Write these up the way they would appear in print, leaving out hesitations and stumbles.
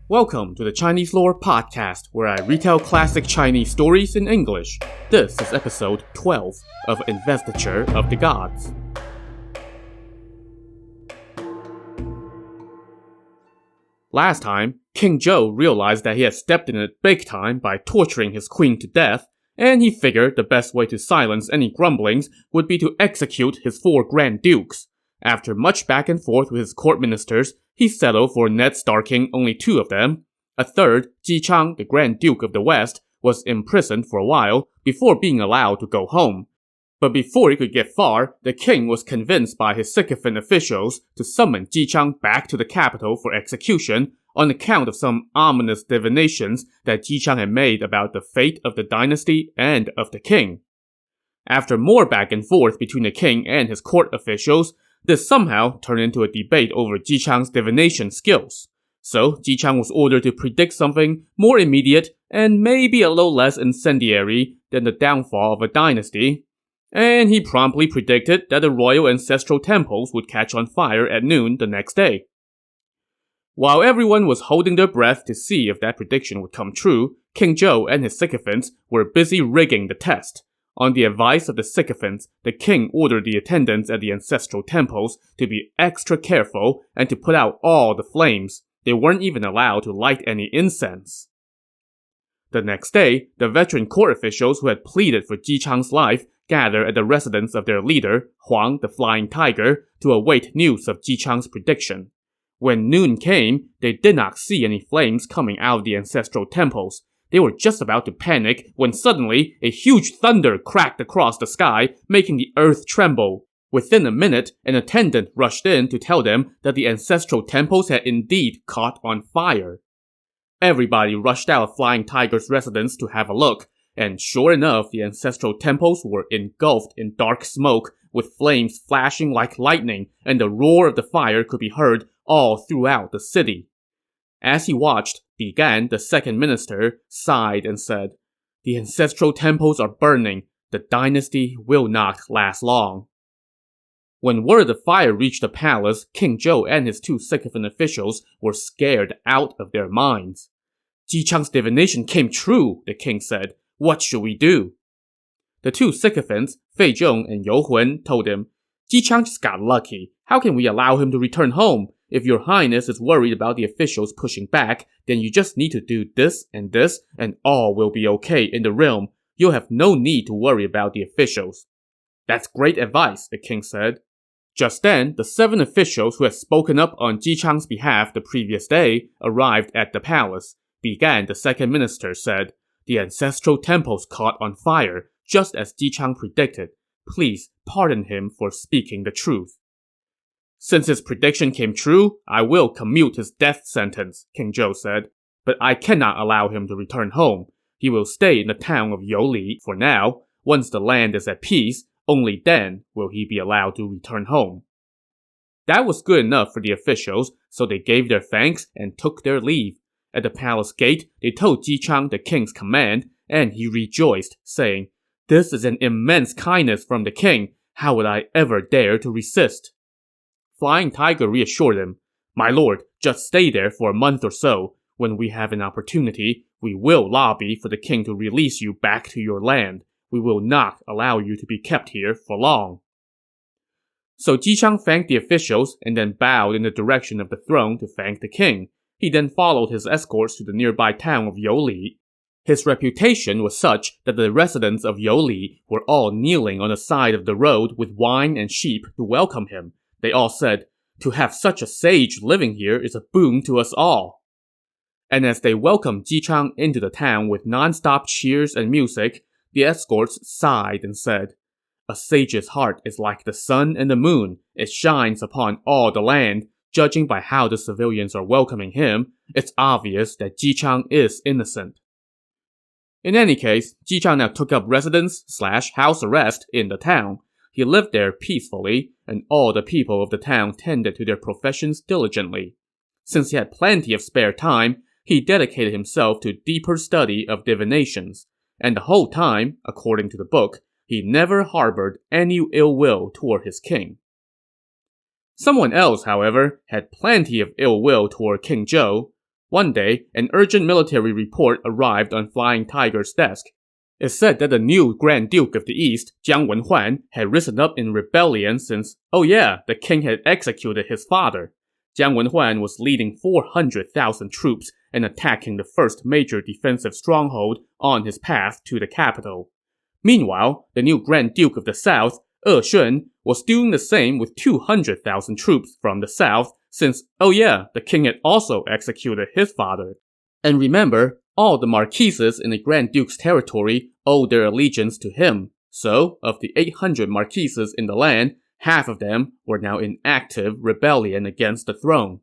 Welcome to the Chinese Lore Podcast, where I retell classic Chinese stories in English. This is episode 12 of Investiture of the Gods. Last time, King Zhou realized that he had stepped in it big time by torturing his queen to death, and he figured the best way to silence any grumblings would be to execute his 4 Grand Dukes. After much back and forth with his court ministers, he settled for Ned Starking only 2 of them. A third, Ji Chang, the Grand Duke of the West, was imprisoned for a while before being allowed to go home. But before he could get far, the king was convinced by his sycophant officials to summon Ji Chang back to the capital for execution on account of some ominous divinations that Ji Chang had made about the fate of the dynasty and of the king. After more back and forth between the king and his court officials, this somehow turned into a debate over Ji Chang's divination skills. So, Ji Chang was ordered to predict something more immediate and maybe a little less incendiary than the downfall of a dynasty. And he promptly predicted that the royal ancestral temples would catch on fire at noon the next day. While everyone was holding their breath to see if that prediction would come true, King Zhou and his sycophants were busy rigging the test. On the advice of the sycophants, the king ordered the attendants at the ancestral temples to be extra careful and to put out all the flames. They weren't even allowed to light any incense. The next day, the veteran court officials who had pleaded for Ji Chang's life gathered at the residence of their leader, Huang the Flying Tiger, to await news of Ji Chang's prediction. When noon came, they did not see any flames coming out of the ancestral temples. They were just about to panic when suddenly a huge thunder cracked across the sky, making the earth tremble. Within a minute, an attendant rushed in to tell them that the ancestral temples had indeed caught on fire. Everybody rushed out of Flying Tiger's residence to have a look, and sure enough, the ancestral temples were engulfed in dark smoke, with flames flashing like lightning, and the roar of the fire could be heard all throughout the city. As he watched, Bigan, the second minister, sighed and said, "The ancestral temples are burning. The dynasty will not last long." When word of the fire reached the palace, King Zhou and his 2 sycophant officials were scared out of their minds. "Ji Chang's divination came true," the king said. "What should we do?" The 2 sycophants, Fei Zhong and You Hun, told him, "Ji Chang just got lucky. How can we allow him to return home? If your highness is worried about the officials pushing back, then you just need to do this, and all will be okay in the realm. You'll have no need to worry about the officials." "That's great advice," the king said. Just then, the 7 officials who had spoken up on Ji Chang's behalf the previous day arrived at the palace. Bigan, the second minister, said, "The ancestral temples caught on fire, just as Ji Chang predicted. Please pardon him for speaking the truth." "Since his prediction came true, I will commute his death sentence," King Zhou said. "But I cannot allow him to return home. He will stay in the town of Youli for now. Once the land is at peace, only then will he be allowed to return home." That was good enough for the officials, so they gave their thanks and took their leave. At the palace gate, they told Ji Chang the king's command, and he rejoiced, saying, "This is an immense kindness from the king. How would I ever dare to resist?" Flying Tiger reassured him, "My lord, just stay there for a month or so. When we have an opportunity, we will lobby for the king to release you back to your land. We will not allow you to be kept here for long." So Ji Chang thanked the officials and then bowed in the direction of the throne to thank the king. He then followed his escorts to the nearby town of Youli. His reputation was such that the residents of Youli were all kneeling on the side of the road with wine and sheep to welcome him. They all said, "To have such a sage living here is a boon to us all." And as they welcomed Ji Chang into the town with non-stop cheers and music, the escorts sighed and said, "A sage's heart is like the sun and the moon. It shines upon all the land. Judging by how the civilians are welcoming him, it's obvious that Ji Chang is innocent." In any case, Ji Chang now took up residence/house arrest in the town. He lived there peacefully, and all the people of the town tended to their professions diligently. Since he had plenty of spare time, he dedicated himself to deeper study of divinations, and the whole time, according to the book, he never harbored any ill will toward his king. Someone else, however, had plenty of ill will toward King Zhou. One day, an urgent military report arrived on Flying Tiger's desk. It said that the new Grand Duke of the East, Jiang Wenhuan, had risen up in rebellion since, the king had executed his father. Jiang Wenhuan was leading 400,000 troops and attacking the first major defensive stronghold on his path to the capital. Meanwhile, the new Grand Duke of the South, Shun, was doing the same with 200,000 troops from the south since, the king had also executed his father. And remember, all the marquises in the Grand Duke's territory owed their allegiance to him. So, of the 800 marquises in the land, half of them were now in active rebellion against the throne.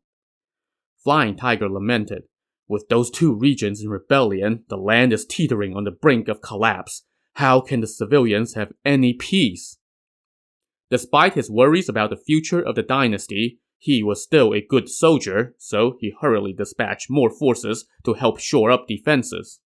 Flying Tiger lamented, "With those two regions in rebellion, the land is teetering on the brink of collapse. How can the civilians have any peace?" Despite his worries about the future of the dynasty, he was still a good soldier, so he hurriedly dispatched more forces to help shore up defenses.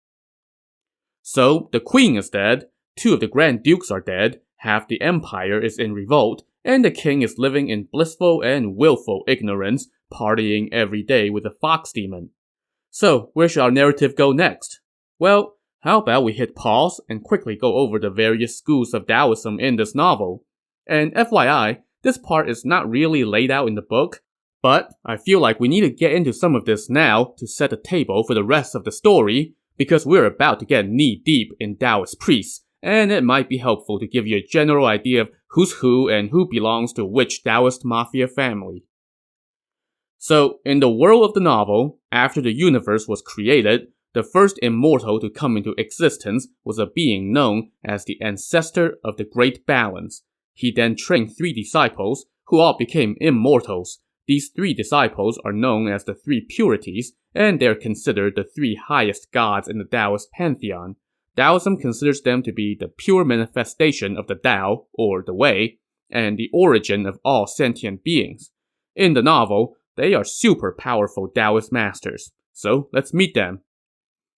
So, the queen is dead, 2 of the Grand Dukes are dead, half the empire is in revolt, and the king is living in blissful and willful ignorance, partying every day with the fox demon. So, where should our narrative go next? Well, how about we hit pause and quickly go over the various schools of Taoism in this novel? And FYI, this part is not really laid out in the book, but I feel like we need to get into some of this now to set the table for the rest of the story, because we're about to get knee-deep in Taoist priests, and it might be helpful to give you a general idea of who's who and who belongs to which Taoist mafia family. So, in the world of the novel, after the universe was created, the first immortal to come into existence was a being known as the ancestor of the Great Balance. He then trained 3 disciples, who all became immortals. These 3 disciples are known as the 3 purities, and they're considered the 3 highest gods in the Taoist pantheon. Taoism considers them to be the pure manifestation of the Tao, or the Way, and the origin of all sentient beings. In the novel, they are super powerful Taoist masters, so let's meet them.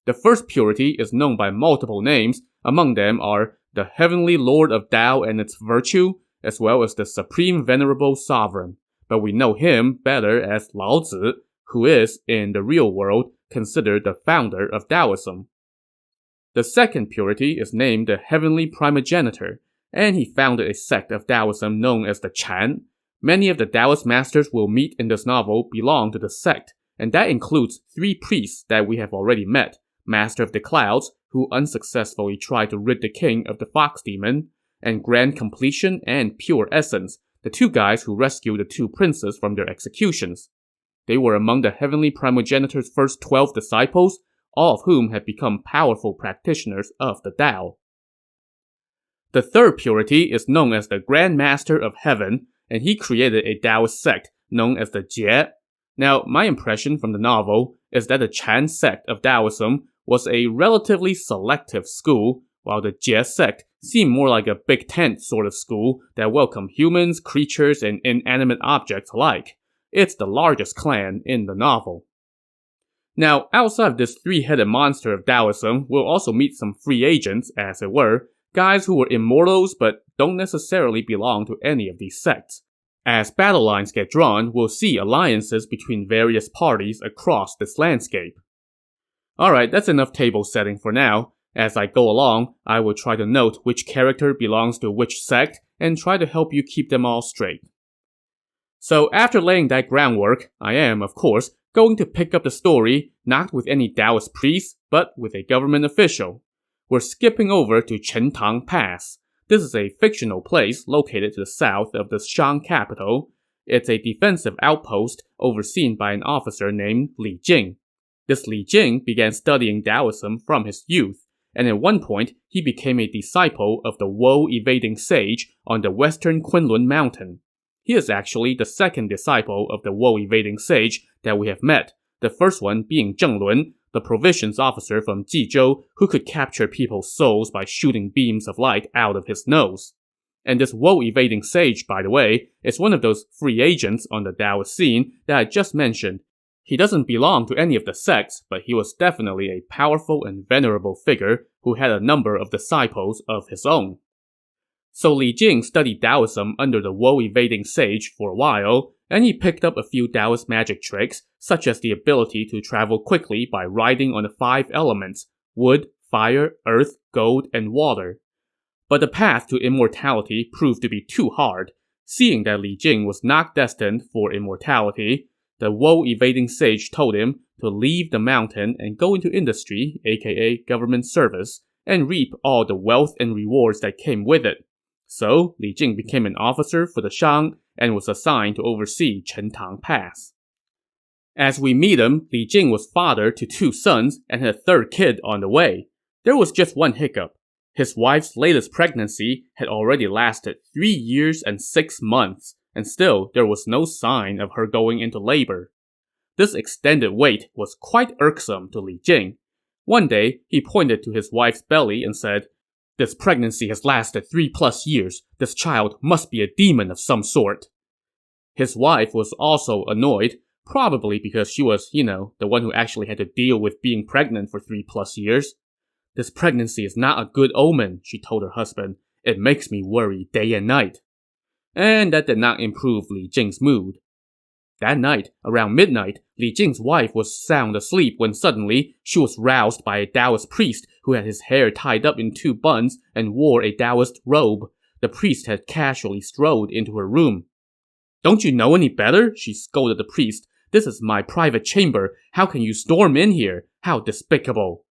The first purity is known by multiple names. Among them are the Heavenly Lord of Tao and its virtue, as well as the Supreme Venerable Sovereign. But we know him better as Lao Tzu, who is, in the real world, considered the founder of Taoism. The second purity is named the Heavenly Primogenitor, and he founded a sect of Taoism known as the Chan. Many of the Taoist masters we'll meet in this novel belong to the sect, and that includes 3 priests that we have already met: Master of the Clouds, who unsuccessfully tried to rid the king of the fox demon, and Grand Completion and Pure Essence, the 2 guys who rescued the 2 princes from their executions. They were among the Heavenly Primogenitor's first 12 disciples, all of whom had become powerful practitioners of the Tao. The third purity is known as the Grand Master of Heaven, and he created a Taoist sect known as the Jie. Now, my impression from the novel is that the Chan sect of Taoism was a relatively selective school, while the Jie sect seemed more like a big tent sort of school that welcomed humans, creatures, and inanimate objects alike. It's the largest clan in the novel. Now, outside of this 3-headed monster of Taoism, we'll also meet some free agents, as it were, guys who were immortals but don't necessarily belong to any of these sects. As battle lines get drawn, we'll see alliances between various parties across this landscape. Alright, that's enough table setting for now. As I go along, I will try to note which character belongs to which sect and try to help you keep them all straight. So after laying that groundwork, I am, of course, going to pick up the story not with any Taoist priest, but with a government official. We're skipping over to Chentang Pass. This is a fictional place located to the south of the Shang capital. It's a defensive outpost overseen by an officer named Li Jing. This Li Jing began studying Taoism from his youth, and at one point he became a disciple of the woe-evading sage on the western Kunlun mountain. He is actually the second disciple of the woe-evading sage that we have met, the first one being Zheng Lun, the provisions officer from Jizhou who could capture people's souls by shooting beams of light out of his nose. And this woe-evading sage, by the way, is one of those free agents on the Taoist scene that I just mentioned. He doesn't belong to any of the sects, but he was definitely a powerful and venerable figure who had a number of disciples of his own. So Li Jing studied Taoism under the woe-evading sage for a while, and he picked up a few Taoist magic tricks, such as the ability to travel quickly by riding on the 5 elements: wood, fire, earth, gold, and water. But the path to immortality proved to be too hard. Seeing that Li Jing was not destined for immortality, the woe-evading sage told him to leave the mountain and go into industry, aka government service, and reap all the wealth and rewards that came with it. So, Li Jing became an officer for the Shang and was assigned to oversee Chentang Pass. As we meet him, Li Jing was father to 2 sons and had a 3rd kid on the way. There was just one hiccup. His wife's latest pregnancy had already lasted 3 years and 6 months, and still there was no sign of her going into labor. This extended wait was quite irksome to Li Jing. One day, he pointed to his wife's belly and said, "This pregnancy has lasted 3+ years. This child must be a demon of some sort." His wife was also annoyed, probably because she was, the one who actually had to deal with being pregnant for 3+ years. "This pregnancy is not a good omen," she told her husband. "It makes me worry day and night." And that did not improve Li Jing's mood. That night, around midnight, Li Jing's wife was sound asleep when suddenly she was roused by a Taoist priest who had his hair tied up in 2 buns and wore a Taoist robe. The priest had casually strolled into her room. "Don't you know any better?" she scolded the priest. "This is my private chamber. How can you storm in here? How despicable."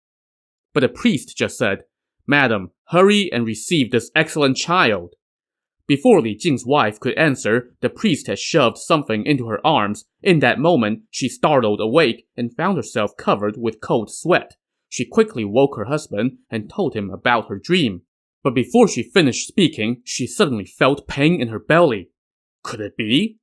But the priest just said, "Madam, hurry and receive this excellent child." Before Li Jing's wife could answer, the priest had shoved something into her arms. In that moment, she startled awake and found herself covered with cold sweat. She quickly woke her husband and told him about her dream. But before she finished speaking, she suddenly felt pain in her belly. Could it be?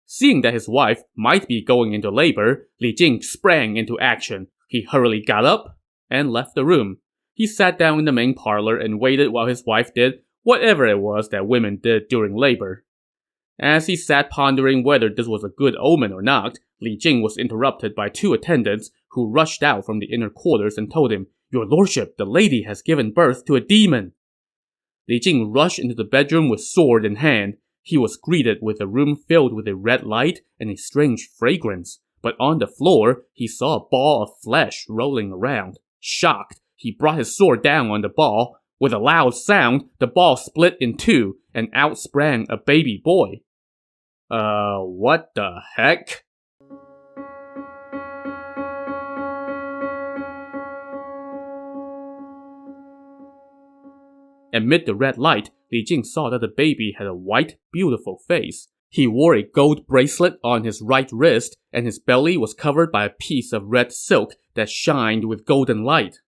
Seeing that his wife might be going into labor, Li Jing sprang into action. He hurriedly got up and left the room. He sat down in the main parlor and waited while his wife did whatever it was that women did during labor. As he sat pondering whether this was a good omen or not, Li Jing was interrupted by 2 attendants who rushed out from the inner quarters and told him, "Your lordship, the lady has given birth to a demon." Li Jing rushed into the bedroom with sword in hand. He was greeted with a room filled with a red light and a strange fragrance. But on the floor, he saw a ball of flesh rolling around. Shocked, he brought his sword down on the ball. With a loud sound, the ball split in 2, and out sprang a baby boy. What the heck? Amid the red light, Li Jing saw that the baby had a white, beautiful face. He wore a gold bracelet on his right wrist, and his belly was covered by a piece of red silk that shined with golden light.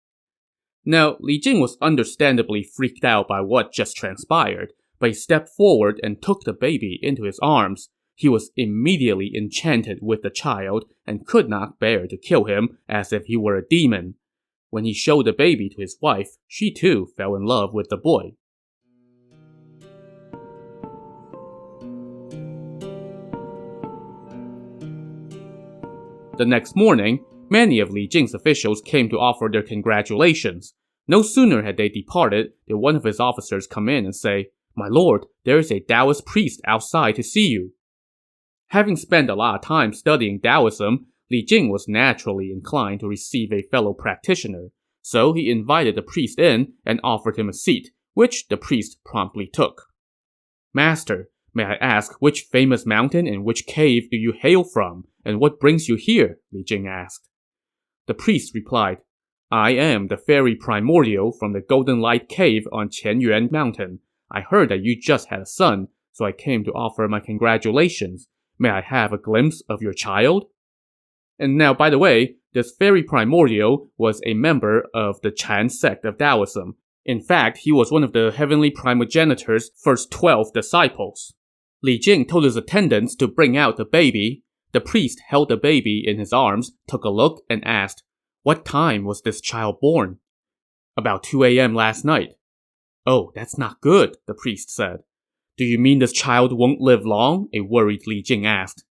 Now, Li Jing was understandably freaked out by what just transpired, but he stepped forward and took the baby into his arms. He was immediately enchanted with the child and could not bear to kill him as if he were a demon. When he showed the baby to his wife, she too fell in love with the boy. The next morning, many of Li Jing's officials came to offer their congratulations. No sooner had they departed did one of his officers come in and say, "My lord, there is a Taoist priest outside to see you." Having spent a lot of time studying Taoism, Li Jing was naturally inclined to receive a fellow practitioner, so he invited the priest in and offered him a seat, which the priest promptly took. "Master, may I ask which famous mountain and which cave do you hail from, and what brings you here?" Li Jing asked. The priest replied, "I am the fairy Primordial from the Golden Light Cave on Qianyuan Mountain. I heard that you just had a son, so I came to offer my congratulations. May I have a glimpse of your child?" And now, by the way, this fairy Primordial was a member of the Chan sect of Taoism. In fact, he was one of the heavenly primogenitor's first 12 disciples. Li Jing told his attendants to bring out the baby. The priest held the baby in his arms, took a look, and asked, "What time was this child born?" "About 2 a.m. last night." "Oh, that's not good," the priest said. "Do you mean this child won't live long?" a worried Li Jing asked.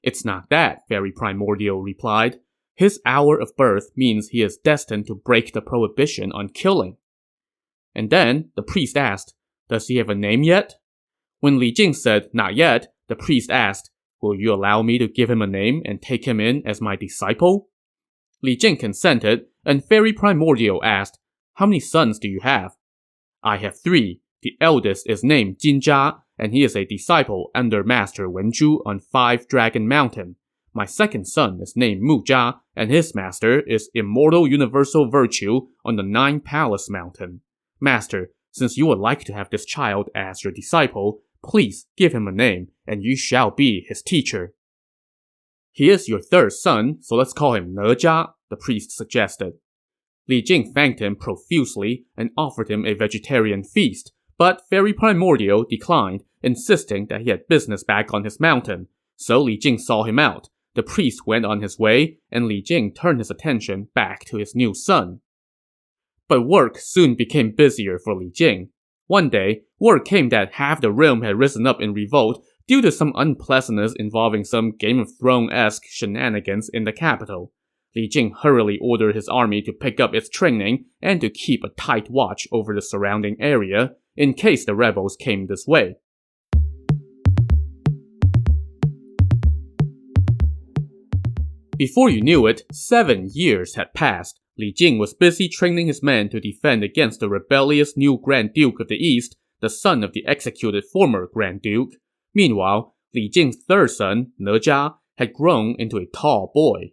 "It's not that," Fairy Primordial replied. "His hour of birth means he is destined to break the prohibition on killing." And then the priest asked, Does he have a name yet? When Li Jing said, not yet, the priest asked, will you allow me to give him a name and take him in as my disciple? Li Jing consented, and Fairy Primordial asked, how many sons do you have? I have 3. The eldest is named Jin Zha, and he is a disciple under Master Wen Zhu on 5 Dragon Mountain. My second son is named Mu Zha, and his master is Immortal Universal Virtue on the 9 Palace Mountain. Master, since you would like to have this child as your disciple, please give him a name, and you shall be his teacher. He is your 3rd son, so let's call him Ne Zha, the priest suggested. Li Jing thanked him profusely and offered him a vegetarian feast, but Fairy Primordial declined, insisting that he had business back on his mountain. So Li Jing saw him out. The priest went on his way, and Li Jing turned his attention back to his new son. But work soon became busier for Li Jing. One day, word came that half the realm had risen up in revolt due to some unpleasantness involving some Game of Thrones-esque shenanigans in the capital. Li Jing hurriedly ordered his army to pick up its training and to keep a tight watch over the surrounding area in case the rebels came this way. Before you knew it, 7 years had passed. Li Jing was busy training his men to defend against the rebellious new Grand Duke of the East, the son of the executed former Grand Duke. Meanwhile, Li Jing's 3rd son, Ne Zha, had grown into a tall boy.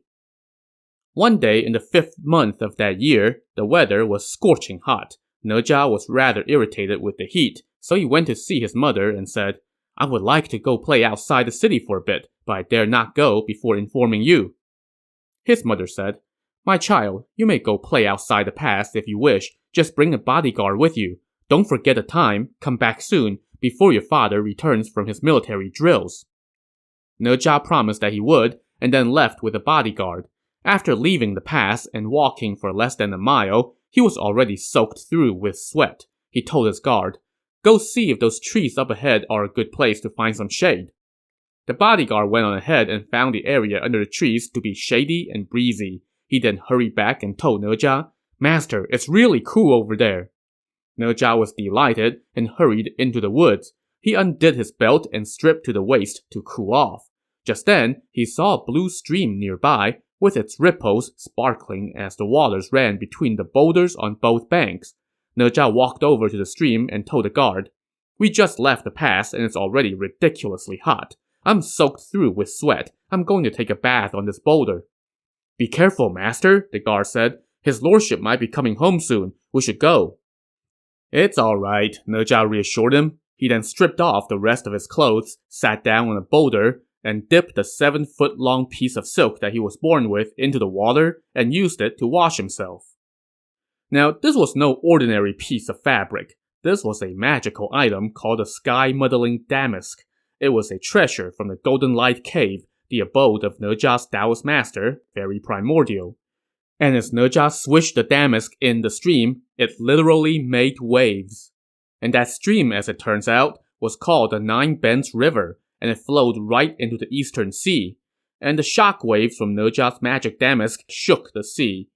One day in the 5th month of that year, the weather was scorching hot. Ne Zha was rather irritated with the heat, so he went to see his mother and said, I would like to go play outside the city for a bit, but I dare not go before informing you. His mother said, my child, you may go play outside the pass if you wish, just bring a bodyguard with you. Don't forget the time, come back soon, before your father returns from his military drills. Ne Zha promised that he would, and then left with a bodyguard. After leaving the pass and walking for less than a mile, he was already soaked through with sweat. He told his guard, go see if those trees up ahead are a good place to find some shade. The bodyguard went on ahead and found the area under the trees to be shady and breezy. He then hurried back and told Ne Zha, Master, it's really cool over there. Ne Zha was delighted and hurried into the woods. He undid his belt and stripped to the waist to cool off. Just then, he saw a blue stream nearby, with its ripples sparkling as the waters ran between the boulders on both banks. Ne Zha walked over to the stream and told the guard, we just left the pass and it's already ridiculously hot. I'm soaked through with sweat. I'm going to take a bath on this boulder. Be careful, master, the guard said. His lordship might be coming home soon. We should go. It's all right, Ne Zha reassured him. He then stripped off the rest of his clothes, sat down on a boulder, and dipped the 7-foot-long piece of silk that he was born with into the water and used it to wash himself. Now, this was no ordinary piece of fabric. This was a magical item called the Sky-Muddling Damask. It was a treasure from the Golden Light Cave, the abode of Ne Zha's Taoist master, Fairy Primordial. And as Ne Zha swished the damask in the stream, it literally made waves. And that stream, as it turns out, was called the 9 Bends River, and it flowed right into the Eastern Sea. And the shock waves from Ne Zha's magic damask shook the sea.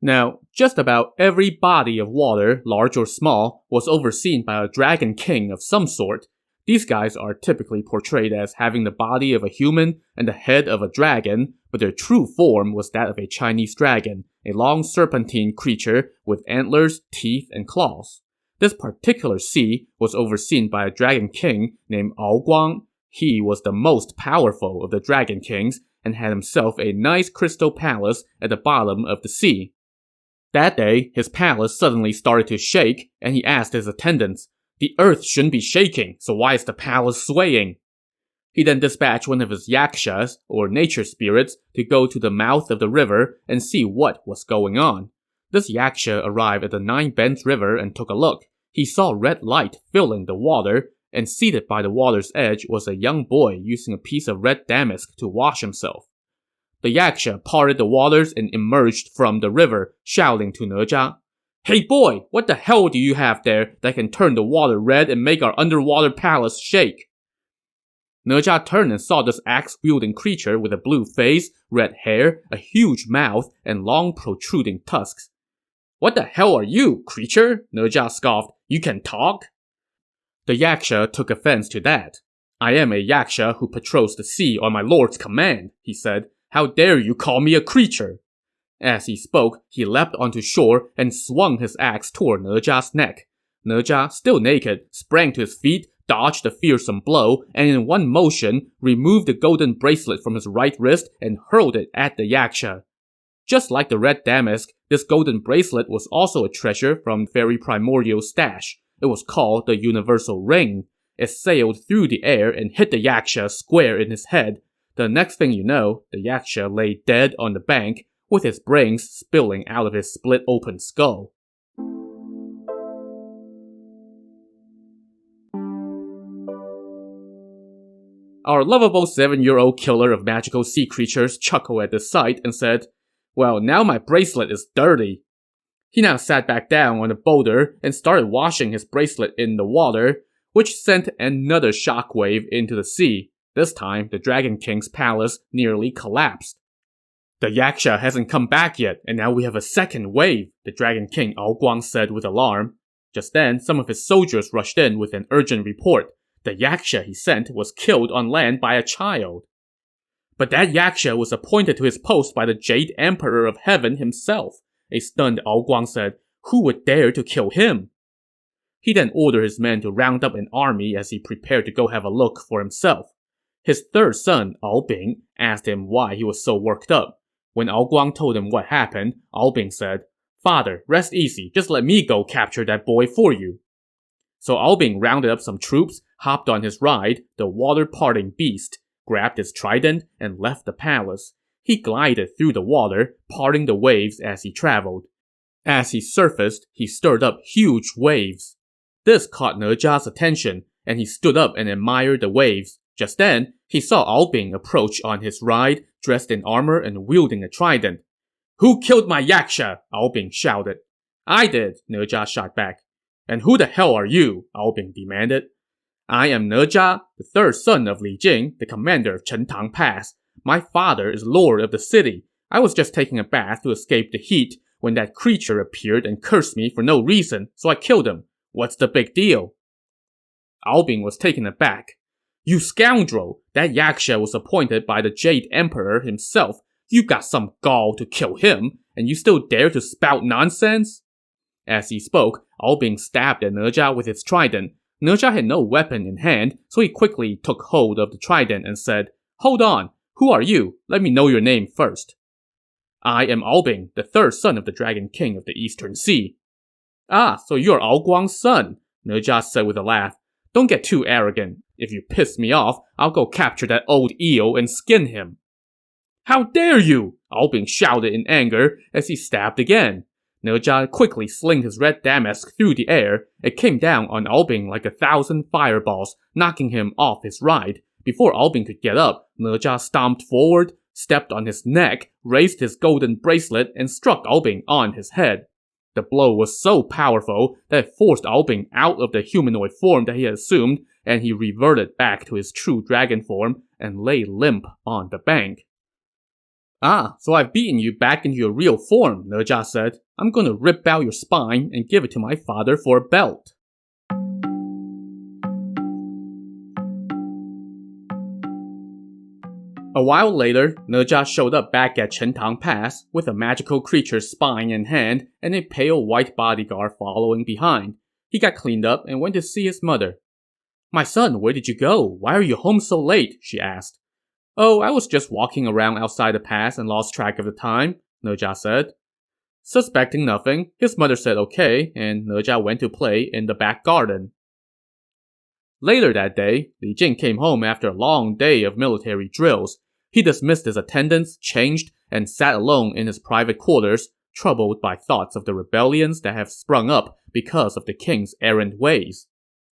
Now, just about every body of water, large or small, was overseen by a dragon king of some sort. These guys are typically portrayed as having the body of a human and the head of a dragon, but their true form was that of a Chinese dragon, a long serpentine creature with antlers, teeth, and claws. This particular sea was overseen by a dragon king named Ao Guang. He was the most powerful of the dragon kings and had himself a nice crystal palace at the bottom of the sea. That day, his palace suddenly started to shake, and he asked his attendants, the earth shouldn't be shaking, so why is the palace swaying? He then dispatched one of his yakshas, or nature spirits, to go to the mouth of the river and see what was going on. This yaksha arrived at the 9 Bends River and took a look. He saw red light filling the water, and seated by the water's edge was a young boy using a piece of red damask to wash himself. The yaksha parted the waters and emerged from the river, shouting to Ne Zha, Hey boy, what the hell do you have there that can turn the water red and make our underwater palace shake? Ne Zha turned and saw this axe-wielding creature with a blue face, red hair, a huge mouth, and long protruding tusks. What the hell are you, creature? Ne Zha scoffed. You can talk? The yaksha took offense to that. I am a yaksha who patrols the sea on my lord's command, he said. How dare you call me a creature? As he spoke, he leapt onto shore and swung his axe toward Ne Zha's neck. Ne Zha, still naked, sprang to his feet, dodged the fearsome blow, and in one motion removed the golden bracelet from his right wrist and hurled it at the yaksha. Just like the red damask, this golden bracelet was also a treasure from very primordial stash. It was called the Universal Ring. It sailed through the air and hit the yaksha square in his head. The next thing you know, the yaksha lay dead on the bank, with his brains spilling out of his split-open skull. Our lovable 7-year-old killer of magical sea creatures chuckled at the sight and said, "Well, now my bracelet is dirty." He now sat back down on the boulder and started washing his bracelet in the water, which sent another shockwave into the sea. This time, the Dragon King's palace nearly collapsed. "The yaksha hasn't come back yet, and now we have a second wave," the Dragon King Ao Guang said with alarm. Just then, some of his soldiers rushed in with an urgent report. The yaksha he sent was killed on land by a child. "But that yaksha was appointed to his post by the Jade Emperor of Heaven himself," a stunned Ao Guang said. "Who would dare to kill him?" He then ordered his men to round up an army as he prepared to go have a look for himself. His third son, Ao Bing, asked him why he was so worked up. When Ao Guang told him what happened, Ao Bing said, "Father, rest easy, just let me go capture that boy for you." So Ao Bing rounded up some troops, hopped on his ride, the water-parting beast, grabbed his trident, and left the palace. He glided through the water, parting the waves as he traveled. As he surfaced, he stirred up huge waves. This caught Ne Zha's attention, and he stood up and admired the waves. Just then, he saw Ao Bing approach on his ride, dressed in armor and wielding a trident. "Who killed my yaksha?" Ao Bing shouted. "I did," Ne Zha shot back. "And who the hell are you?" Ao Bing demanded. "I am Ne Zha, the third son of Li Jing, the commander of Chentang Pass. My father is lord of the city. I was just taking a bath to escape the heat when that creature appeared and cursed me for no reason, so I killed him. What's the big deal?" Ao Bing was taken aback. "You scoundrel! That yaksha was appointed by the Jade Emperor himself. You got some gall to kill him, and you still dare to spout nonsense?" As he spoke, Ao Bing stabbed at Ne Zha with his trident. Ne Zha had no weapon in hand, so he quickly took hold of the trident and said, "Hold on, who are you? Let me know your name first." "I am Ao Bing, the third son of the Dragon King of the Eastern Sea." "Ah, so you're Ao Guang's son," Ne Zha said with a laugh. "Don't get too arrogant. If you piss me off, I'll go capture that old eel and skin him." "How dare you!" Ao Bing shouted in anger as he stabbed again. Ne Zha quickly slinged his red damask through the air. It came down on Ao Bing like 1,000 fireballs, knocking him off his ride. Before Ao Bing could get up, Ne Zha stomped forward, stepped on his neck, raised his golden bracelet, and struck Ao Bing on his head. The blow was so powerful that it forced Ao Bing out of the humanoid form that he had assumed, and he reverted back to his true dragon form and lay limp on the bank. "Ah, so I've beaten you back into your real form," Ne Zha said. "I'm gonna rip out your spine and give it to my father for a belt." A while later, Ne Zha showed up back at Chentang Pass with a magical creature's spine in hand and a pale white bodyguard following behind. He got cleaned up and went to see his mother. "My son, where did you go? Why are you home so late?" she asked. "Oh, I was just walking around outside the pass and lost track of the time," Ne Zha said. Suspecting nothing, his mother said okay, and Ne Zha went to play in the back garden. Later that day, Li Jing came home after a long day of military drills. He dismissed his attendants, changed, and sat alone in his private quarters, troubled by thoughts of the rebellions that have sprung up because of the king's errant ways.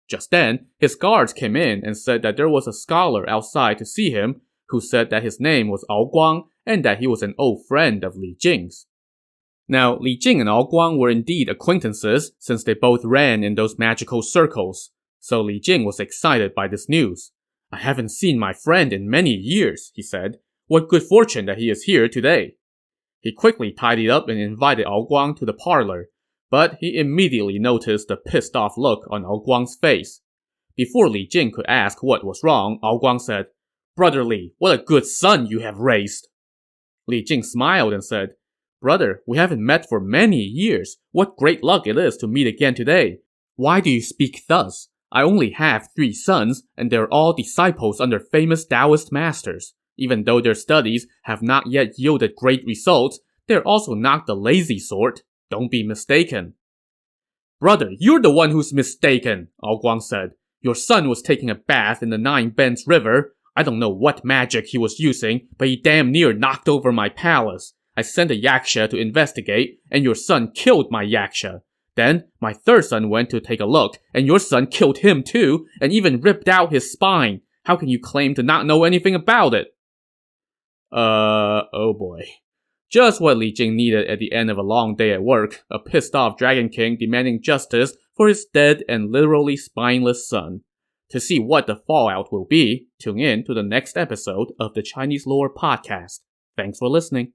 Just then, his guards came in and said that there was a scholar outside to see him, who said that his name was Ao Guang and that he was an old friend of Li Jing's. Now, Li Jing and Ao Guang were indeed acquaintances since they both ran in those magical circles, so Li Jing was excited by this news. "I haven't seen my friend in many years," he said. "What good fortune that he is here today." He quickly tidied up and invited Ao Guang to the parlor. but he immediately noticed the pissed-off look on Ao Guang's face. Before Li Jing could ask what was wrong, Ao Guang said, "Brother Li, what a good son you have raised." Li Jing smiled and said, "Brother, we haven't met for many years. What great luck it is to meet again today. Why do you speak thus? I only have 3 sons, and they're all disciples under famous Taoist masters. Even though their studies have not yet yielded great results, they're also not the lazy sort. Don't be mistaken." "Brother, you're the one who's mistaken," Ao Guang said. "Your son was taking a bath in the Nine Bends River. I don't know what magic he was using, but he damn near knocked over my palace. I sent a yaksha to investigate, and your son killed my yaksha. Then, my 3rd son went to take a look, and your son killed him too, and even ripped out his spine. How can you claim to not know anything about it?" Oh boy. Just what Li Jing needed at the end of a long day at work, a pissed-off Dragon King demanding justice for his dead and literally spineless son. To see what the fallout will be, tune in to the next episode of the Chinese Lore Podcast. Thanks for listening.